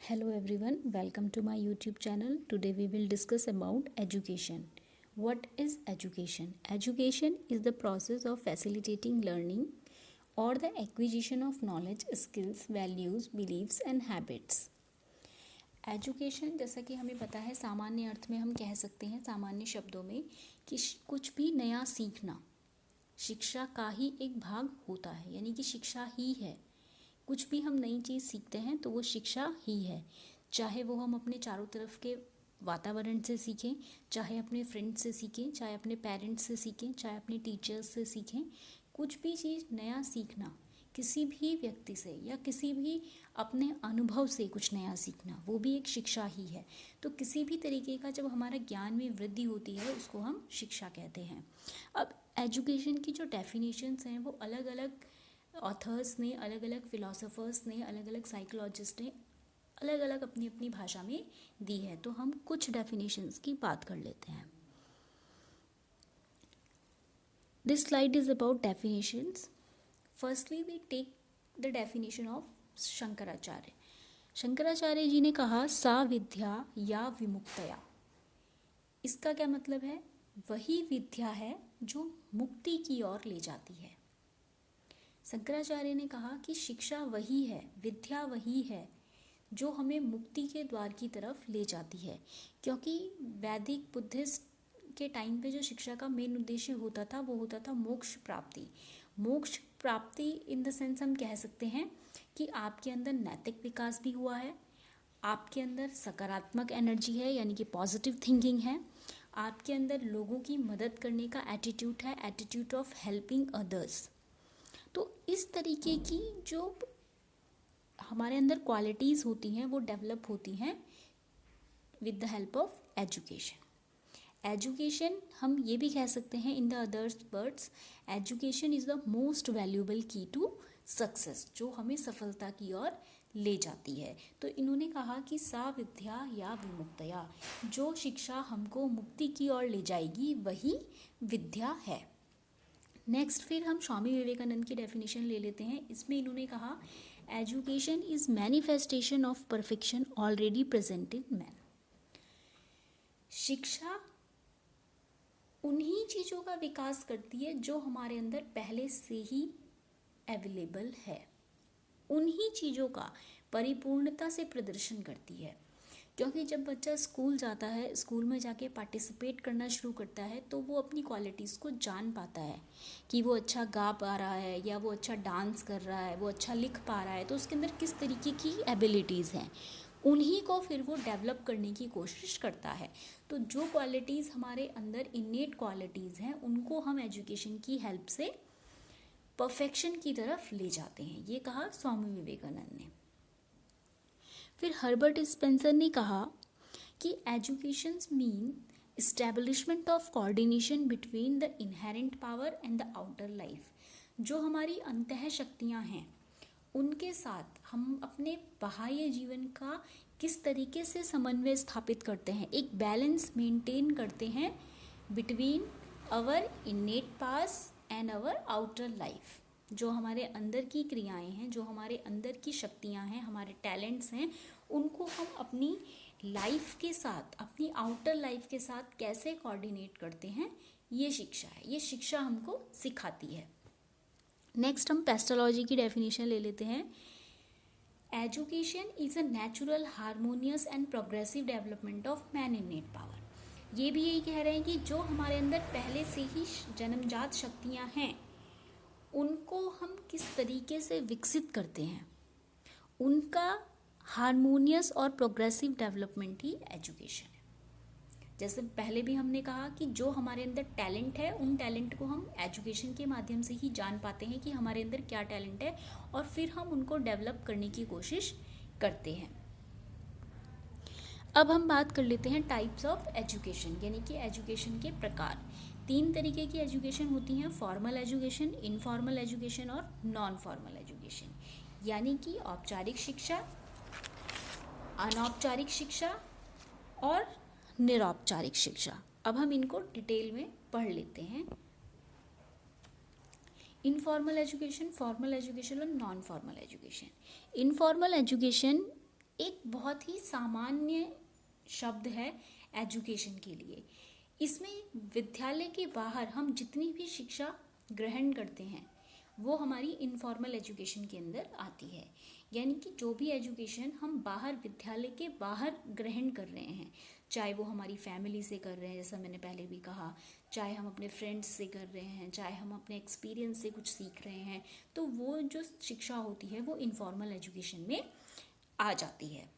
Hello everyone, welcome to my YouTube channel. Today we will discuss about education. What is education? Education is the process of facilitating learning or the acquisition of knowledge, skills, values, beliefs and habits. Education जैसा कि हमें पता है सामान्य अर्थ में हम कह सकते हैं सामान्य शब्दों में कि कुछ भी नया सीखना शिक्षा का ही एक भाग होता है, यानी कि शिक्षा ही है। कुछ भी हम नई चीज़ सीखते हैं तो वो शिक्षा ही है, चाहे वो हम अपने चारों तरफ के वातावरण से सीखें, चाहे अपने फ्रेंड्स से सीखें, चाहे अपने पेरेंट्स से सीखें, चाहे अपने टीचर्स से सीखें। कुछ भी चीज़ नया सीखना, किसी भी व्यक्ति से या किसी भी अपने अनुभव से कुछ नया सीखना, वो भी एक शिक्षा ही है। तो किसी भी तरीके का जब हमारा ज्ञान में वृद्धि होती है उसको हम शिक्षा कहते हैं। अब एजुकेशन की जो डेफिनेशंस हैं वो अलग अलग ऑथर्स ने, अलग अलग फिलोसोफर्स ने, अलग अलग साइकोलॉजिस्ट ने अलग अलग अपनी अपनी भाषा में दी है। तो हम कुछ डेफिनेशंस की बात कर लेते हैं। This slide is about definitions. Firstly we take the definition of Shankaracharya. Shankaracharya ji ने कहा सा विद्या या विमुक्तया। इसका क्या मतलब है? वही विद्या है जो मुक्ति की ओर ले जाती है। शंकराचार्य ने कहा कि शिक्षा वही है, विद्या वही है जो हमें मुक्ति के द्वार की तरफ ले जाती है। क्योंकि वैदिक बुद्धिस्ट के टाइम पे जो शिक्षा का मेन उद्देश्य होता था वो होता था मोक्ष प्राप्ति। मोक्ष प्राप्ति इन द सेंस हम कह सकते हैं कि आपके अंदर नैतिक विकास भी हुआ है, आपके अंदर सकारात्मक एनर्जी है यानी कि पॉजिटिव थिंकिंग है, आपके अंदर लोगों की मदद करने का एटीट्यूड है, एटीट्यूड ऑफ हेल्पिंग अदर्स। तो इस तरीके की जो हमारे अंदर क्वालिटीज़ होती हैं वो डेवलप होती हैं with the help of education. Education हम ये भी कह सकते हैं in the others words, education is the most valuable की टू सक्सेस, जो हमें सफलता की ओर ले जाती है। तो इन्होंने कहा कि सा विद्या या विमुक्तया, जो शिक्षा हमको मुक्ति की ओर ले जाएगी वही विद्या है। नेक्स्ट फिर हम स्वामी विवेकानंद की डेफिनेशन ले लेते हैं। इसमें इन्होंने कहा education is manifestation of perfection already present in man. शिक्षा उन्हीं चीज़ों का विकास करती है जो हमारे अंदर पहले से ही अवेलेबल है, उन्हीं चीज़ों का परिपूर्णता से प्रदर्शन करती है। क्योंकि जब बच्चा स्कूल जाता है, स्कूल में जाके पार्टिसिपेट करना शुरू करता है तो वो अपनी क्वालिटीज़ को जान पाता है कि वो अच्छा गा पा रहा है या वो अच्छा डांस कर रहा है, वो अच्छा लिख पा रहा है, तो उसके अंदर किस तरीके की एबिलिटीज़ हैं, उन्हीं को फिर वो डेवलप करने की कोशिश करता है। तो जो क्वालिटीज़ हमारे अंदर इनेट क्वालिटीज़ हैं उनको हम एजुकेशन की हेल्प से परफेक्शन की तरफ ले जाते हैं, ये कहा स्वामी विवेकानंद ने। फिर हर्बर्ट स्पेंसर ने कहा कि education mean establishment of coordination between the inherent power and the outer life. जो हमारी अंतः शक्तियाँ हैं उनके साथ हम अपने बाह्य जीवन का किस तरीके से समन्वय स्थापित करते हैं, एक बैलेंस मेंटेन करते हैं between our inner space and our outer life. जो हमारे अंदर की क्रियाएं हैं, जो हमारे अंदर की शक्तियां हैं, हमारे टैलेंट्स हैं, उनको हम अपनी लाइफ के साथ, अपनी आउटर लाइफ के साथ कैसे कोऑर्डिनेट करते हैं, ये शिक्षा है, ये शिक्षा हमको सिखाती है। नेक्स्ट हम पेस्टोलॉजी की डेफिनेशन ले लेते हैं। Education is a natural harmonious and progressive development of man इनेट power. ये भी यही कह रहे हैं कि जो हमारे अंदर पहले से ही जन्मजात शक्तियाँ हैं उनको हम किस तरीके से विकसित करते हैं, उनका हार्मोनियस और प्रोग्रेसिव डेवलपमेंट ही एजुकेशन है। जैसे पहले भी हमने कहा कि जो हमारे अंदर टैलेंट है उन टैलेंट को हम एजुकेशन के माध्यम से ही जान पाते हैं कि हमारे अंदर क्या टैलेंट है और फिर हम उनको डेवलप करने की कोशिश करते हैं। अब हम बात कर लेते हैं टाइप्स ऑफ एजुकेशन, यानी कि एजुकेशन के प्रकार। 3 तरीके की एजुकेशन होती हैं, फॉर्मल एजुकेशन, इनफॉर्मल एजुकेशन और नॉन फॉर्मल एजुकेशन। यानी कि औपचारिक शिक्षा, अनौपचारिक शिक्षा और निरौपचारिक शिक्षा। अब हम इनको डिटेल में पढ़ लेते हैं। इनफॉर्मल एजुकेशन, फॉर्मल एजुकेशन और non formal education. Informal education एक बहुत ही सामान्य शब्द है एजुकेशन के लिए। इसमें विद्यालय के बाहर हम जितनी भी शिक्षा ग्रहण करते हैं वो हमारी इनफॉर्मल एजुकेशन के अंदर आती है। यानी कि जो भी एजुकेशन हम बाहर विद्यालय के बाहर ग्रहण कर रहे हैं, चाहे वो हमारी फैमिली से कर रहे हैं, जैसा मैंने पहले भी कहा, चाहे हम अपने फ्रेंड्स से कर रहे हैं, चाहे हम अपने एक्सपीरियंस से कुछ सीख रहे हैं, तो वो जो शिक्षा होती है वो इनफॉर्मल एजुकेशन में आ जाती है।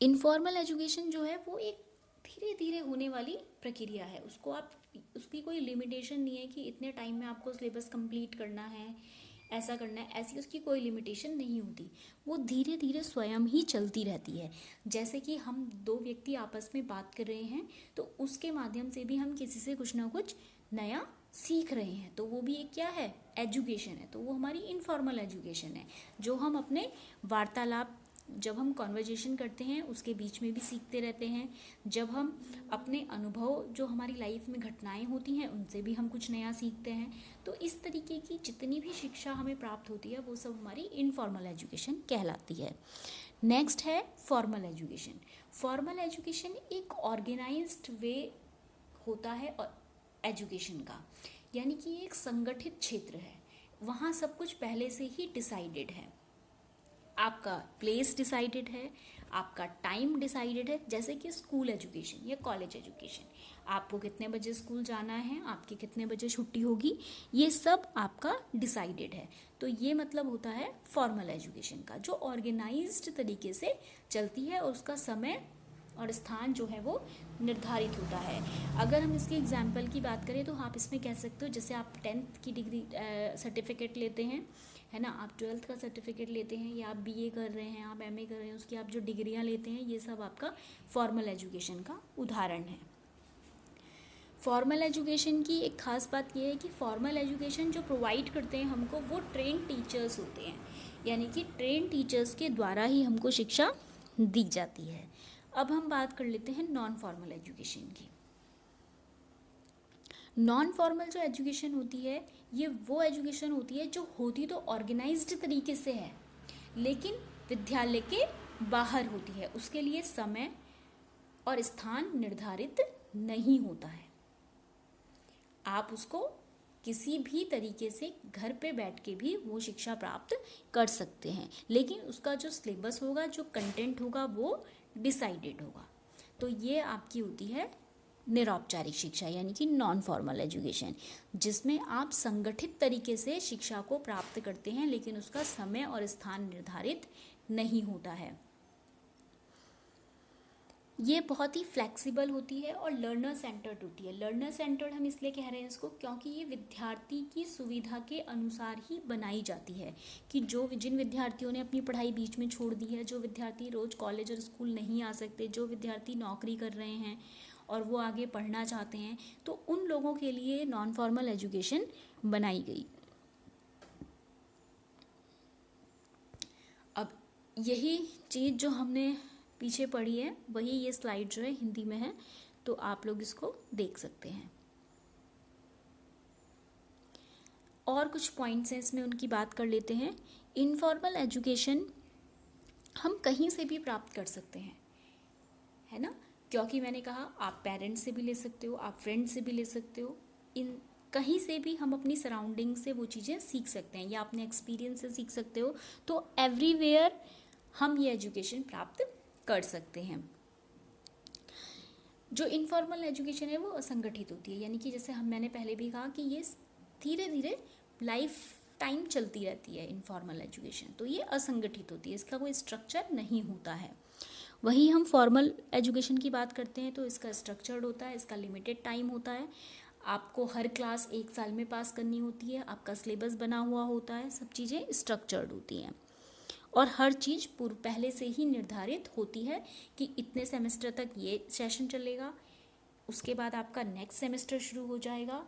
इनफॉर्मल एजुकेशन जो है वो एक धीरे धीरे होने वाली प्रक्रिया है। उसकी कोई लिमिटेशन नहीं है कि इतने टाइम में आपको सिलेबस कंप्लीट करना है, ऐसा करना है, ऐसी उसकी कोई लिमिटेशन नहीं होती। वो धीरे धीरे स्वयं ही चलती रहती है। जैसे कि हम दो व्यक्ति आपस में बात कर रहे हैं तो उसके माध्यम से भी हम किसी से कुछ ना कुछ नया सीख रहे हैं, तो वो भी एक क्या है, एजुकेशन है। तो वो हमारी इनफॉर्मल एजुकेशन है जो हम अपने वार्तालाप, जब हम कॉन्वर्जेशन करते हैं उसके बीच में भी सीखते रहते हैं। जब हम अपने अनुभव, जो हमारी लाइफ में घटनाएं होती हैं, उनसे भी हम कुछ नया सीखते हैं। तो इस तरीके की जितनी भी शिक्षा हमें प्राप्त होती है वो सब हमारी इनफॉर्मल एजुकेशन कहलाती है। नेक्स्ट है फॉर्मल एजुकेशन। फॉर्मल एजुकेशन एक ऑर्गेनाइज्ड वे होता है एजुकेशन का, यानी कि एक संगठित क्षेत्र है। वहाँ सब कुछ पहले से ही डिसाइडेड है। आपका प्लेस डिसाइडेड है, आपका टाइम डिसाइडेड है। जैसे कि स्कूल एजुकेशन या कॉलेज एजुकेशन, आपको कितने बजे स्कूल जाना है, आपकी कितने बजे छुट्टी होगी, ये सब आपका डिसाइडेड है। तो ये मतलब होता है फॉर्मल एजुकेशन का, जो ऑर्गेनाइज्ड तरीके से चलती है और उसका समय और स्थान जो है वो निर्धारित होता है। अगर हम इसके एग्जाम्पल की बात करें तो आप इसमें कह सकते हो, जैसे आप 10th की डिग्री सर्टिफिकेट लेते हैं, है ना, आप 12th का सर्टिफिकेट लेते हैं, या आप बीए कर रहे हैं, आप एमए कर रहे हैं, उसकी आप जो डिग्रियां लेते हैं, ये सब आपका फॉर्मल एजुकेशन का उदाहरण है। फॉर्मल एजुकेशन की एक खास बात यह है कि फॉर्मल एजुकेशन जो प्रोवाइड करते हैं हमको, वो ट्रेन टीचर्स होते हैं। यानी कि ट्रेन टीचर्स के द्वारा ही हमको शिक्षा दी जाती है। अब हम बात कर लेते हैं नॉन फॉर्मल एजुकेशन की। नॉन फॉर्मल जो एजुकेशन होती है, ये वो एजुकेशन होती है जो होती तो ऑर्गेनाइज्ड तरीके से है, लेकिन विद्यालय के बाहर होती है। उसके लिए समय और स्थान निर्धारित नहीं होता है। आप उसको किसी भी तरीके से घर पे बैठ के भी वो शिक्षा प्राप्त कर सकते हैं, लेकिन उसका जो सिलेबस होगा, जो कंटेंट होगा, वो डिसाइडेड होगा। तो ये आपकी होती है निरौपचारिक शिक्षा, यानी कि नॉन फॉर्मल एजुकेशन, जिसमें आप संगठित तरीके से शिक्षा को प्राप्त करते हैं, लेकिन उसका समय और स्थान निर्धारित नहीं होता है। ये बहुत ही फ्लेक्सिबल होती है और लर्नर सेंटर्ड होती है। लर्नर सेंटर्ड हम इसलिए कह रहे हैं इसको, क्योंकि ये विद्यार्थी की सुविधा के अनुसार ही बनाई जाती है। कि जिन विद्यार्थियों ने अपनी पढ़ाई बीच में छोड़ दी है, जो विद्यार्थी रोज़ कॉलेज और स्कूल नहीं आ सकते, जो विद्यार्थी नौकरी कर रहे हैं और वो आगे पढ़ना चाहते हैं, तो उन लोगों के लिए नॉन फॉर्मल एजुकेशन बनाई गई। अब यही चीज़ जो हमने पीछे पढ़ी है, वही ये स्लाइड जो है हिंदी में है, तो आप लोग इसको देख सकते हैं। और कुछ पॉइंट्स हैं इसमें, उनकी बात कर लेते हैं। इनफॉर्मल एजुकेशन हम कहीं से भी प्राप्त कर सकते हैं, है ना, क्योंकि मैंने कहा आप पेरेंट्स से भी ले सकते हो, आप फ्रेंड से भी ले सकते हो, इन कहीं से भी हम अपनी सराउंडिंग से वो चीज़ें सीख सकते हैं, या अपने एक्सपीरियंस से सीख सकते हो। तो एवरीवेयर हम ये एजुकेशन प्राप्त कर सकते हैं। जो इनफॉर्मल एजुकेशन है वो असंगठित होती है, यानी कि जैसे मैंने पहले भी कहा कि ये धीरे धीरे लाइफ टाइम चलती रहती है इनफॉर्मल एजुकेशन, तो ये असंगठित होती है, इसका कोई स्ट्रक्चर नहीं होता है। वहीं हम फॉर्मल एजुकेशन की बात करते हैं तो इसका स्ट्रक्चर्ड होता है, इसका लिमिटेड टाइम होता है, आपको हर क्लास 1 साल में पास करनी होती है, आपका सिलेबस बना हुआ होता है, सब चीज़ें स्ट्रक्चर्ड होती हैं और हर चीज़ पूर्व पहले से ही निर्धारित होती है कि इतने सेमेस्टर तक ये सेशन चलेगा, उसके बाद आपका नेक्स्ट सेमेस्टर शुरू हो जाएगा,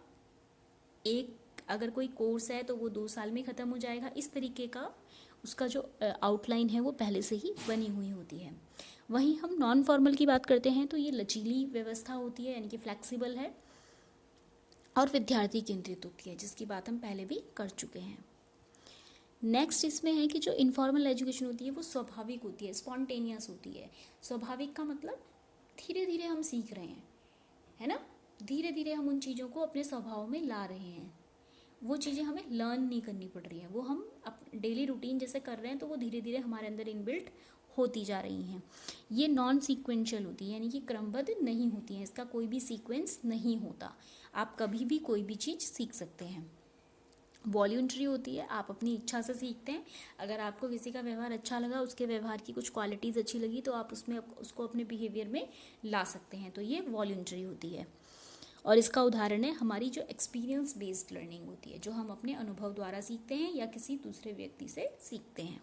अगर कोई कोर्स है तो वो 2 साल में ख़त्म हो जाएगा। इस तरीके का उसका जो आउटलाइन है वो पहले से ही बनी हुई होती है। वहीं हम नॉन फॉर्मल की बात करते हैं तो ये लचीली व्यवस्था होती है, यानी कि फ्लैक्सिबल है और विद्यार्थी केंद्रित होती है, जिसकी बात हम पहले भी कर चुके हैं। नेक्स्ट इसमें है कि जो इनफॉर्मल एजुकेशन होती है वो स्वाभाविक होती है, स्पॉन्टेनियस होती है। स्वाभाविक का मतलब धीरे धीरे हम सीख रहे हैं, है ना, धीरे धीरे हम उन चीज़ों को अपने स्वभाव में ला रहे हैं। वो चीज़ें हमें लर्न नहीं करनी पड़ रही हैं, वो हम डेली रूटीन जैसे कर रहे हैं तो वो धीरे धीरे हमारे अंदर इनबिल्ट होती जा रही हैं। ये नॉन सीक्वेंशियल होती है, यानी कि क्रमबद्ध नहीं होती हैं, इसका कोई भी सीक्वेंस नहीं होता, आप कभी भी कोई भी चीज़ सीख सकते हैं। वॉल्यूंटरी होती है, आप अपनी इच्छा से सीखते हैं। अगर आपको किसी का व्यवहार अच्छा लगा, उसके व्यवहार की कुछ क्वालिटीज़ अच्छी लगी, तो आप उसको अपने बिहेवियर में ला सकते हैं, तो ये वॉल्यूंटरी होती है। और इसका उदाहरण है हमारी जो एक्सपीरियंस बेस्ड लर्निंग होती है, जो हम अपने अनुभव द्वारा सीखते हैं या किसी दूसरे व्यक्ति से सीखते हैं।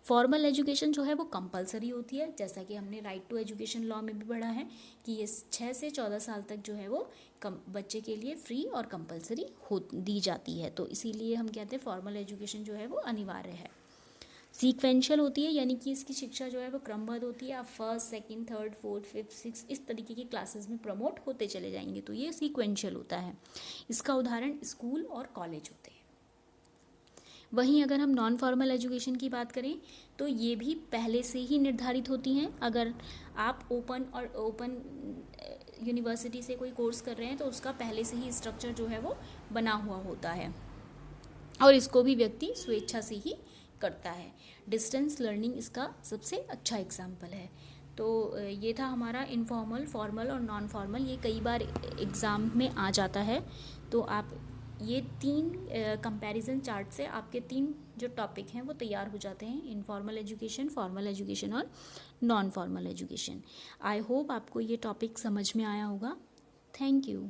फॉर्मल एजुकेशन जो है वो कंपलसरी होती है, जैसा कि हमने राइट टू एजुकेशन लॉ में भी पढ़ा है कि ये 6 से 14 साल तक जो है वो बच्चे के लिए फ्री और कंपलसरी दी जाती है, तो इसीलिए हम कहते हैं फॉर्मल एजुकेशन जो है वो अनिवार्य है। सीक्वेंशियल होती है, यानी कि इसकी शिक्षा जो है वो क्रमबद्ध होती है, आप first, second, third, fourth, fifth, six इस तरीके की क्लासेस में प्रमोट होते चले जाएंगे, तो ये सीक्वेंशियल होता है। इसका उदाहरण स्कूल और कॉलेज होते हैं। वहीं अगर हम नॉन फॉर्मल एजुकेशन की बात करें तो ये भी पहले से ही निर्धारित होती हैं। अगर आप ओपन यूनिवर्सिटी से कोई कोर्स कर रहे हैं तो उसका पहले से ही स्ट्रक्चर जो है वो बना हुआ होता है, और इसको भी व्यक्ति स्वेच्छा से ही करता है। डिस्टेंस लर्निंग इसका सबसे अच्छा एग्जाम्पल है। तो ये था हमारा इनफॉर्मल, फॉर्मल और नॉन फॉर्मल, ये कई बार एग्ज़ाम में आ जाता है। तो आप ये 3 कंपैरिजन चार्ट से आपके 3 जो टॉपिक हैं वो तैयार हो जाते हैं, इनफॉर्मल एजुकेशन, फॉर्मल एजुकेशन और non formal education. I hope आपको ये टॉपिक समझ में आया होगा। Thank you.